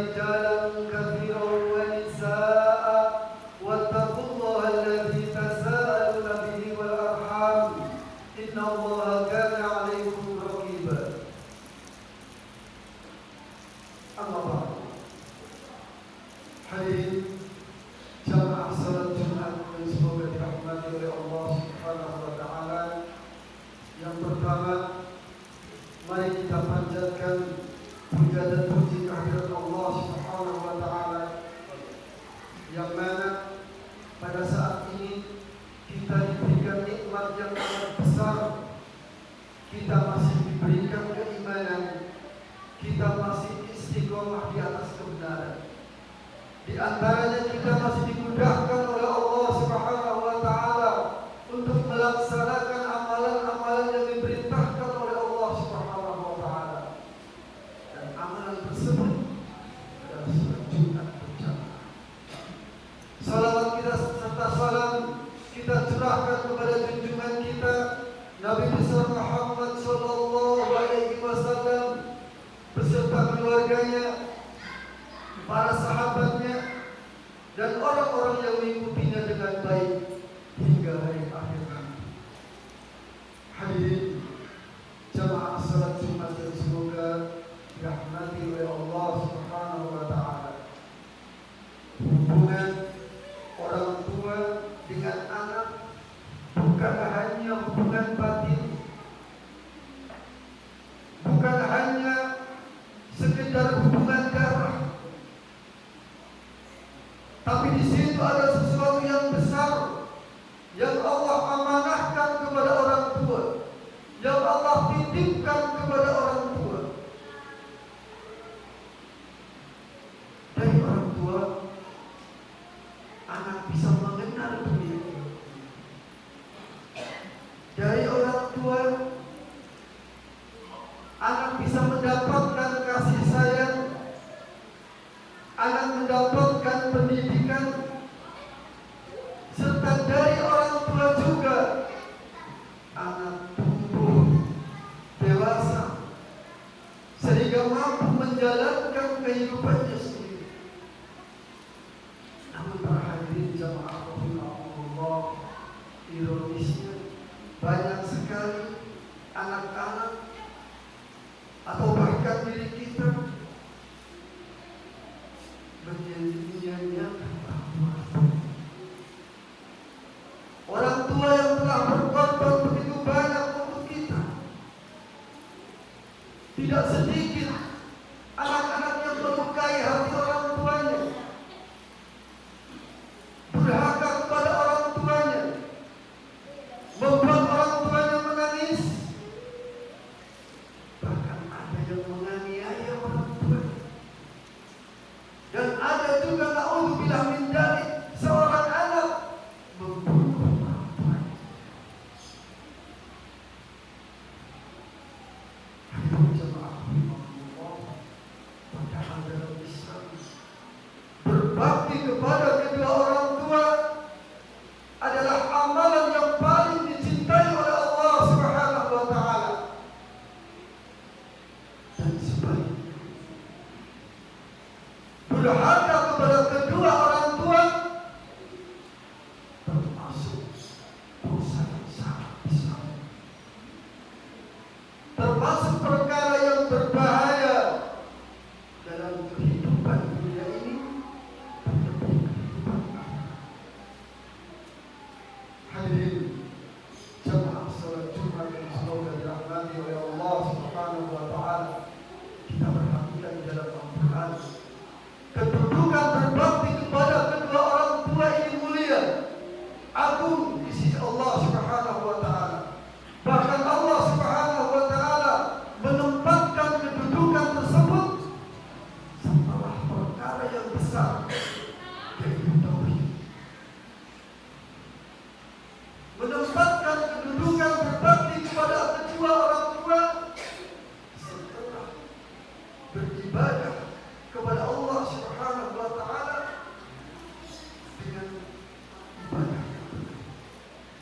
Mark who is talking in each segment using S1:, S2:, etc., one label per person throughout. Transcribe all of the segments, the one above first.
S1: رجالا كثيرا ونساء واتقوا الله الذي تساءلون به والأرحام إن الله كان عليكم رقيبا. أما بعد. Hadirin jamaah salat Jumat yang semoga dirahmati oleh Allah Subhanahu wa taala. Yang pertama, mari kita panjatkan puja dan puji kehadirat Allah Subhanahu wa taala yang mana pada saat ini kita diberikan nikmat yang sangat besar. Kita masih diberikan keimanan, kita masih istiqomah di atas kebenaran. Di antaranya kita masih dimudahkan oleh Allah Subhanahu wa taala untuk melaksanakan amalan-amalan yang diperintahkan oleh Allah Subhanahu wa taala. Dan amalan tersebut adalah salat Jumat berjamaah. Salawat kita serta salam kita curahkan kepada junjungan kita Nabi besar Muhammad sallallahu alaihi wasallam beserta keluarganya, para sahabatnya, dan orang-orang yang mengikutinya dengan baik hingga hari akhir nanti. Hadirin jamaah salat Jumat yang semoga dirahmati oleh Allah Subhanahu wa taala. Hubungan orang tua dengan anak bukan hanya hubungan batin, bukan hanya sekedar hubungan darah, tapi di situ ada sesuatu yang besar yang Allah amanahkan kepada orang tua, yang Allah titipkan kepada orang tua. Dari orang tua, anak bisa mengenal dunia. Dari orang tua, anak bisa mendapatkan kasih sayang, anak mendapatkan pendidikan, serta dari orang tua juga anak tumbuh dewasa sehingga mampu menjalankan kehidupannya sendiri. Namun para hadirin jamaah rahimahumullah, ironisnya banyak sekali anak-anak atau bahkan diri kita menyanyiakan orang tua yang telah berkorban begitu banyak untuk kita. Tidak sedikit anak-anak yang melukai hati orang tuanya, durhaka kepada orang tuanya, membuat orang tuanya menangis, bahkan ada yang menganiaya orang tuanya. Dan ada juga na'udzubillah min dzalik, seorang anak membunuh orang tuanya. Hadirin jamaah rahimahumullah, padahal dalam Islam berbakti kepada kedua orang tua adalah amalan yang paling dicintai oleh Allah Subhanahu wa taala. Dan sebaliknya, durhaka kepada kedua orang tua termasuk dosa yang sangat besar, termasuk perkara yang berbahaya dalam kehidupan dunia ini dan kehidupan akhirat. Hadirin jamaah salat Jumat yang semoga dirahmati oleh Allah Subhanahu wa taala, kita perhatikan di dalam Al-Quran kedudukan berbakti kepada kedua orang tua ini mulia, agung di sisi Allah Subhanahu wa taala. Bahkan Allah Subhanahu wa taala menempatkan kedudukan tersebut setelah perkara yang besar, yaitu tauhid. Menempatkan kedudukan berbakti kepada kedua orang tua setelah beribadah kepada Allah Subhanahu wa taala dengan ibadah yang benar,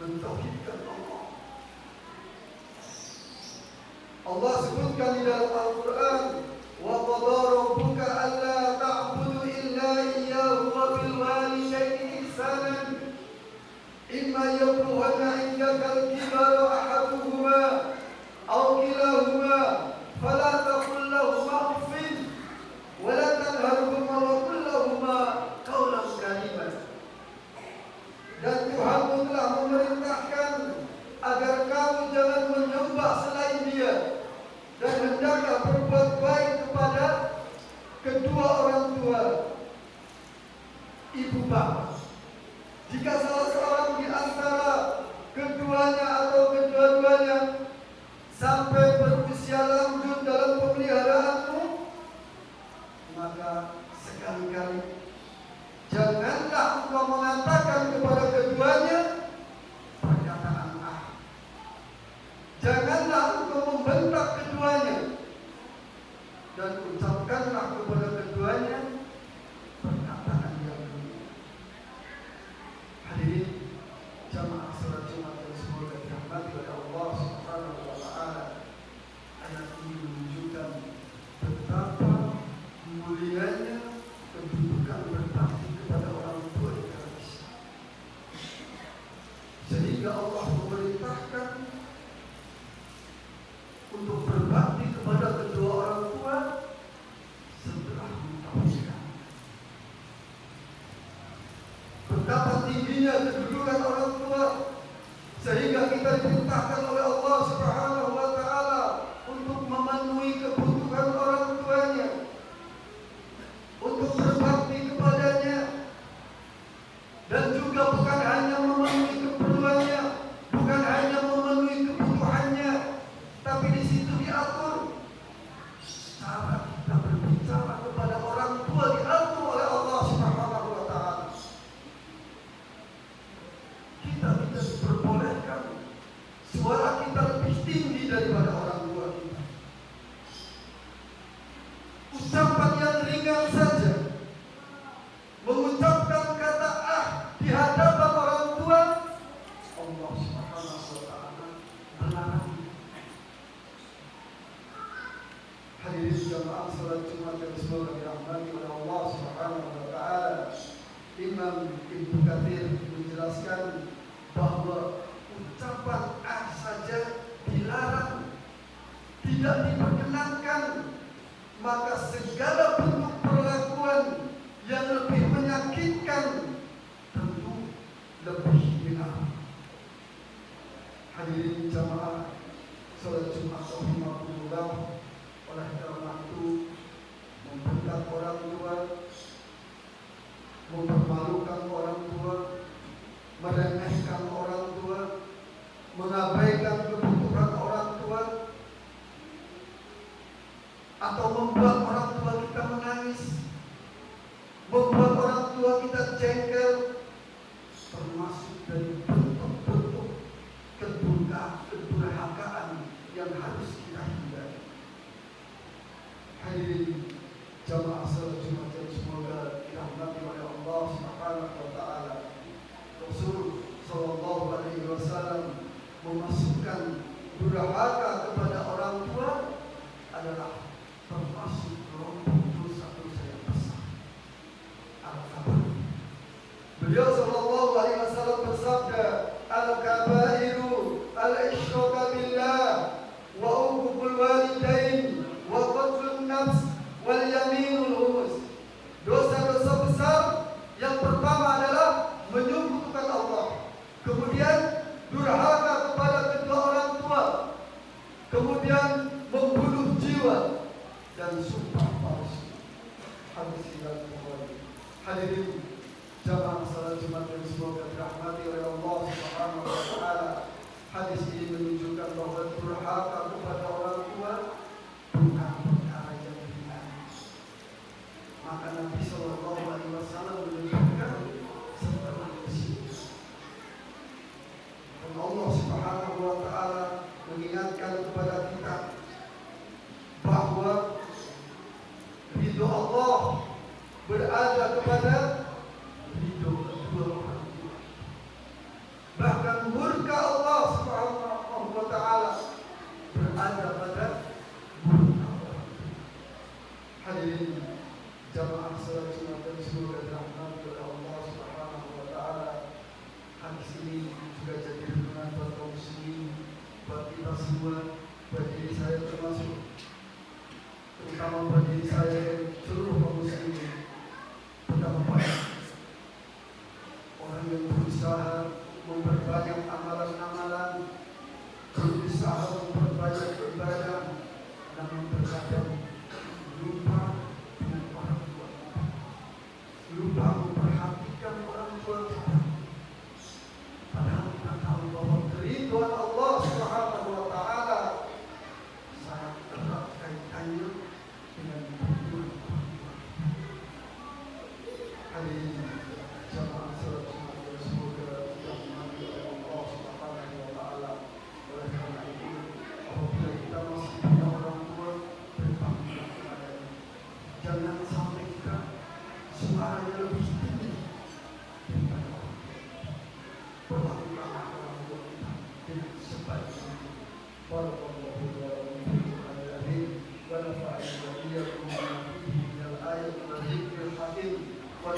S1: mentauhidkan Allah. Allah sebutkan di dalam Al-Quran, wa qadara rabbuka alla ta'budu orang tua, ibu bapak. Jika salah seorang di antara keduanya atau kedua-duanya sampai berusia lanjut dalam pemeliharaanmu, maka sekali-kali janganlah engkau mengatakan kepada keduanya perkataan ah. Janganlah engkau membentak keduanya, dan ucapkanlah kepada keduanya perkataan yang mulia. Hadirin jamaah salat Jumat yang semoga dirahmati oleh Allah Subhanahu wa taala. Ayat ini menunjukkan betapa mulianya kedudukan berbakti kepada orang tua di dalam Islam. Sehingga Allah memerintahkan untuk berbakti kepada kedua orang tua setelah mentauhidkan. Betapa tingginya kedudukan orang tua sehingga kita diperintahkan oleh Allah Subhanahu wa taala untuk memenuhi kebutuhan orang tuanya, untuk berbakti kepadanya, dan juga bukan hanya memenuhi keperluannya, bukan hanya memenuhi kebutuhannya, tapi di situ diatur cara kita berbicara kepada orang tua, diatur oleh Allah Subhanahu wa taala. Kita tidak diperbolehkan suara kita lebih tinggi daripada orang tua kita. Ucapan yang ringan saja, mengucapkan kata ah di hadapan orang tua, Allah Subhanahu wa taala melarang. Hadirin jamaah salat Jumat yang semoga dirahmati oleh Allah Subhanahu wa taala. Imam Ibnu Katsir menjelaskan bahwa ucapan ah saja dilarang, tidak diperkenankan, maka segala bentuk perlakuan yang lebih menyakitkan tentu lebih dilarang. Hadirin jamaah salat Jumat rahimahumullah, oleh karena itu membentak orang tua, mempermalukan orang tua, meremehkan orang tua, mengabaikan kebutuhan orang tua, atau membuat orang tua kita menangis, membuat orang tua kita jengkel, termasuk dari bentuk-bentuk kedurhakaan yang harus kita hindari. Hadirin jamaah salat Jumat yang semoga dirahmati oleh Allah Subhanahu wa taala. Rasul sallallahu alaihi wasallam memasukkan durhaka kepada orang tua adalah termasuk kelompok dosa-dosa yang besar. Al-Kaba'ir. Beliau sallallahu alaihi wasallam bersabda, "Al-kabairu al-isyraka billah wa uququl walidain wa qatlun nafs wal yaminul humus." Dosa-dosa besar yang pertama adalah menyekutukan Allah, kemudian durhaka kepada kedua orang tua, kemudian membunuh jiwa, dan sumpah palsu. Hadis riwayat Bukhari. Hadirin jamaah salat Jumat yang semoga dirahmati oleh Allah Subhanahu wa taala. Hadis ini menunjukkan bahwa durhaka kepada orang tua bukan perkara yang ringan. Maka Nabi sallallahu alaihi wasallam menunjukkan setelah kesini. Dan Allah Subhanahu wa taala mengingatkan kepada kita bahwa ridho Allah berada kepada ridho kedua orang tua. Bahkan murka Allah Subhanahu wa taala berada pada murka orang tua. Hadirin jamaah salat Jumat yang semoga dirahmati oleh Allah Subhanahu wa taala. Hadis ini juga jadi renungan buat kaum muslimin, buat kita semua, buat diri saya termasuk, terutama buat diri saya dan seluruh kaum muslimin. Betapa banyak orang yang berusaha memperbanyak amalan-amalan, berusaha memperbanyak ibadah, namun terkadang lupa dengan orang tua. Hadirin jamaah salat Jumat yang semoga dirahmati oleh Allah Subhanahu wa taala. Oleh karena itu, apabila kita masih punya orang tua, berbaktilah kepadanya. Jangan sampai kita suaranya lebih tinggi daripada orang tua. Berbaktilah orang tua kita dengan sebaik-baiknya. Barakallahu li wa lakum fil Qur'anil azim wa nafa'ani wa iyyakum bima fihi minal ayati wal dhikril hakim. Wa